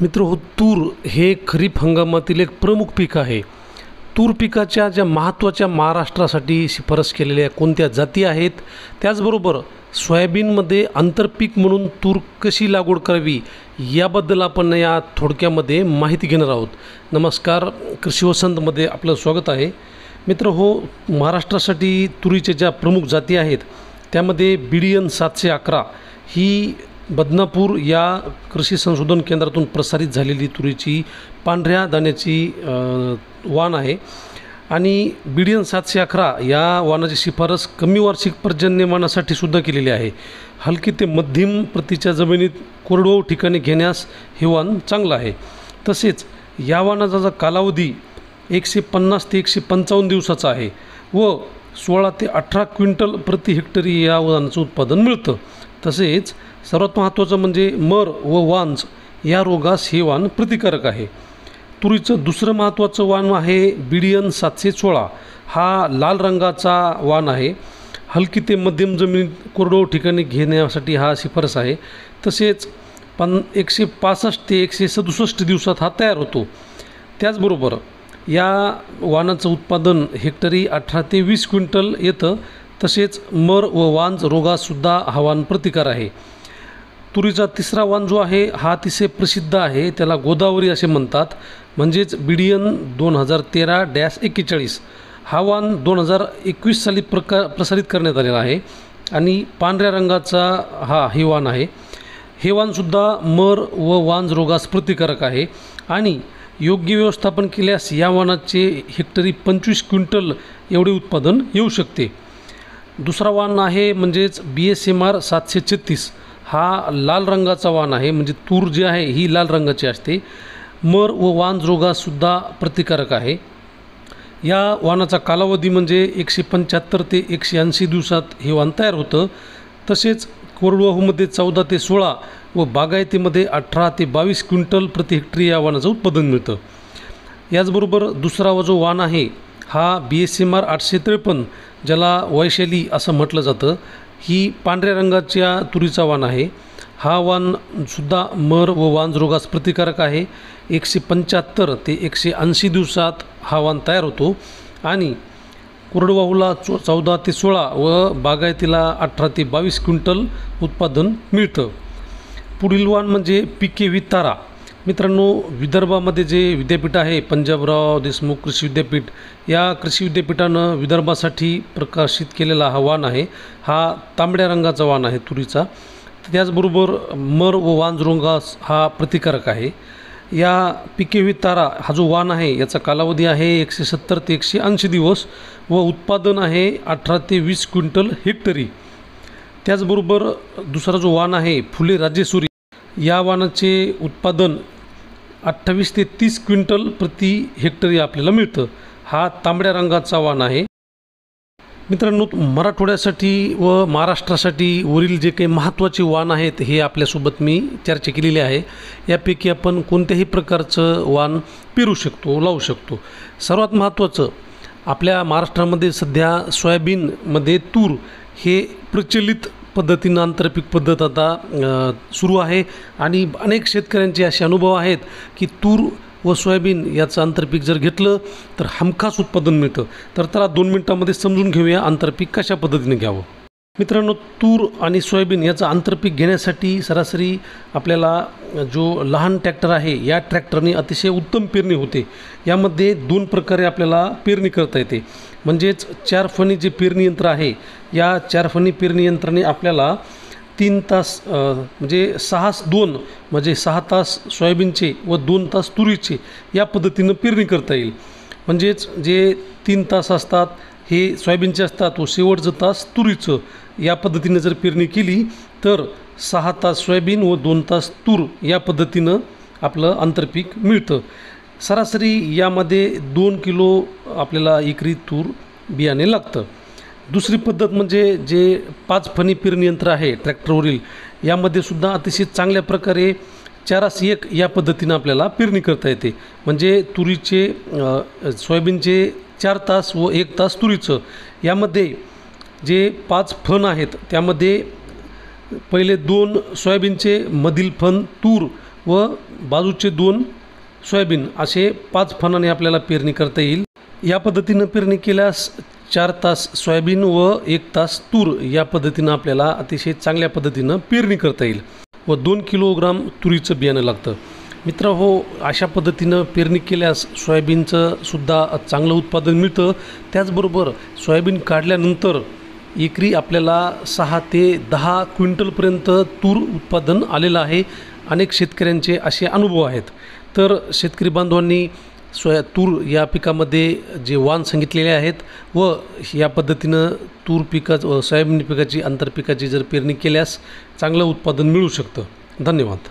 मित्र तूर हे खरीप हंगामातील एक प्रमुख पीक आहे। तूर पिकाच्या ज्या महत्त्वाच्या महाराष्ट्रासाठी शिफारस केलेल्या कोणत्या जाती आहेत, त्याचबरोबर सोयाबीनमध्ये आंतरपीक म्हणून तूर कशी लागवड करावी याबद्दल आपण या थोडक्यामध्ये माहिती घेणार आहोत। नमस्कार, कृषी वसंतमध्ये आपलं स्वागत आहे। मित्र महाराष्ट्रासाठी तुरीच्या ज्या प्रमुख जाती आहेत त्यामध्ये BDN 711 ही बदनापूर या कृषी संशोधन केंद्रातून प्रसारित झालेली तुरीची पांढऱ्या दाण्याची वाण आहे आणि BDN 711 या वाणाची शिफारस कमी वार्षिक पर्जन्यमानासाठी सुद्धा केलेली आहे। हलकी ते मध्यम प्रतीच्या जमिनीत कोरडवाहू ठिकाणी घेण्यास हे वाण चांगलं आहे। तसेच या वाणाचा कालावधी 150 ते 155 दिवसाचा आहे व 16 ते 18 क्विंटल प्रति हेक्टरी या वाणाचं उत्पादन मिळतं। तसेच सर्वात महत्त्वाचं म्हणजे मर व वांज या रोगास हे वाण प्रतिकारक आहे। तुरीचं दुसरं महत्त्वाचं वाण आहे BDN 716। हा लाल रंगाचा वाण आहे। हलकी ते मध्यम जमिनीत कोरडवाहू ठिकाणी घेण्यासाठी हा शिफारस आहे। तसेच 165 ते 167 दिवसात हा तयार होतो। त्याचबरोबर या वाणाचं उत्पादन हेक्टरी 18 ते 20 क्विंटल येतं। तसेच मर व वांज रोगासुद्धा हा वाण प्रतिकार आहे। तुरीचा तिसरा वाण जो आहे हा अतिशय प्रसिद्ध आहे, त्याला गोदावरी असे म्हणतात, म्हणजेच BDN 2013-41। हा वाण 2021 साली प्रसारित करण्यात आलेला आहे आणि पांढऱ्या रंगाचा हे वाण आहे। हे वाणसुद्धा मर व वांज रोगास प्रतिकारक आहे आणि योग्य व्यवस्थापन केल्यास या वाणाचे हेक्टरी 25 क्विंटल एवढे उत्पादन येऊ शकते। दुसरा वाण आहे म्हणजेच BSMR 736। हा लाल रंगाचा वाण आहे, म्हणजे तूर जी आहे ही लाल रंगाची असते। मर व वांज रोगासुद्धा प्रतिकारक आहे। या वाणाचा कालावधी म्हणजे 175 ते 180 दिवसात हे वाण तयार होतं। तसेच कोरडवाहूमध्ये 14 ते 16 व बागायतीमध्ये 18 ते 22 क्विंटल प्रति हेक्टरी या वाणाचं उत्पादन मिळतं। याचबरोबर दुसरा जो वाण आहे हा BSMR 853, ज्याला वैशाली असं म्हटलं जातं, ही पांढऱ्या रंगाच्या तुरीचा वाण आहे। हा वाणसुद्धा मर व वांज रोगास प्रतिकारक आहे। 175 ते 180 दिवसात हा वाण तयार होतो आणि कोरडवाहूला 14 ते 16 व बागायतीला 18 ते 22 क्विंटल उत्पादन मिळतं। पुढील वाण म्हणजे PK वितारा। मित्रांनो, विदर्भामध्ये जे विद्यापीठ आहे पंजाबराव देशमुख कृषी विद्यापीठ, या कृषी विद्यापीठानं विदर्भासाठी प्रकाशित केलेला हा वाण आहे। हा तांबड्या रंगाचा वाण आहे तुरीचा। त्याचबरोबर मर व वांज रोगास हा प्रतिकारक आहे। या PK वितारा हा जो वाण आहे याचा कालावधी आहे 170 ते 180 दिवस व उत्पादन आहे 18 ते 20 क्विंटल हेक्टरी। त्याचबरोबर दुसरा जो वाण आहे फुले राजेश्वरी, या वाणाचे उत्पादन 28 ते 30 क्विंटल प्रति हेक्टरी आपल्याला मिळतं। हा तांबड्या रंगाचा वाण आहे। मित्रांनो, मराठवाड्यासाठी व महाराष्ट्रासाठी वरील जे काही महत्त्वाचे वाण आहेत हे आपल्यासोबत मी चर्चा केलेली आहे। यापैकी आपण कोणत्याही प्रकारचं वाण पेरू शकतो, लावू शकतो। सर्वात महत्त्वाचं आपल्या महाराष्ट्रामध्ये सध्या सोयाबीनमध्ये तूर हे प्रचलित पद्धतीनं आंतरपीक पद्धत आता सुरू आहे आणि अनेक शेतकऱ्यांचे असे अनुभव आहेत की तूर व सोयाबीन याचं आंतरपीक जर घेतलं तर हमखास उत्पादन मिळतं। तर त्याला 2 मिनिटांमध्ये समजून घेऊया आंतरपीक कशा पद्धतीने घ्यावं। मित्रांनो, तूर आणि सोयाबीन याचं आंतरपीक घेण्यासाठी सरासरी आपल्याला जो लहान ट्रॅक्टर आहे या ट्रॅक्टरने अतिशय उत्तम पेरणी होते। यामध्ये 2 प्रकारे आपल्याला पेरणी करता येते, म्हणजेच 4 फणी जे पेरणी यंत्र आहे या 4 फणी पेरणी यंत्राने आपल्याला 3 तास म्हणजे 6-2 म्हणजे 6 तास सोयाबीनचे व 2 तास तुरीचे या पद्धतीनं पेरणी करता येईल। म्हणजेच जे 3 तास असतात हे सोयाबीनचे असतात व शेवटचं तास तुरीचं, या पद्धतीने जर पेरणी केली तर 6 तास सोयाबीन व 2 तास तूर या पद्धतीनं आपलं आंतरपीक मिळतं। सरासरी यामध्ये 2 किलो आपल्याला एकरी तूर बियाणे लागतं। दुसरी पद्धत म्हणजे जे 5 फणी पेरणी यंत्र आहे ट्रॅक्टरवरील, यामध्ये सुद्धा अतिशय चांगल्या प्रकारे 4:1 या पद्धतीनं आपल्याला पेरणी करता येते। म्हणजे तुरीचे सोयाबीनचे 4 तास व 1 तास तुरीचं, यामध्ये जे 5 फण आहेत त्यामध्ये पहिले 2 सोयाबीनचे, मधील फण तूर व बाजूचे 2 सोयाबीन असे 5 फणाने आपल्याला पेरणी करता येईल। या पद्धतीनं पेरणी केल्यास 4 तास सोयाबीन व 1 तास तूर या पद्धतीनं आपल्याला अतिशय चांगल्या पद्धतीनं पेरणी करता येईल व 2 किलोग्राम तुरीचं बियाणं लागतं। मित्रहो, अशा पद्धतीनं पेरणी केल्यास सोयाबीनचं सुद्धा चांगलं उत्पादन मिळतं। त्याचबरोबर सोयाबीन काढल्यानंतर एकरी आपल्याला 6 ते 10 क्विंटलपर्यंत तूर उत्पादन आलेलं आहे। अनेक शेतकऱ्यांचे असे अनुभव आहेत। तर शेतकरी बांधवांनी तूर या पिकामध्ये जे वाण सांगितलेले आहेत व या पद्धतीनं तूर पिकाचं सोयाबीन पिकाची आंतरपिकाची जर पेरणी केल्यास चांगलं उत्पादन मिळू शकतं। धन्यवाद।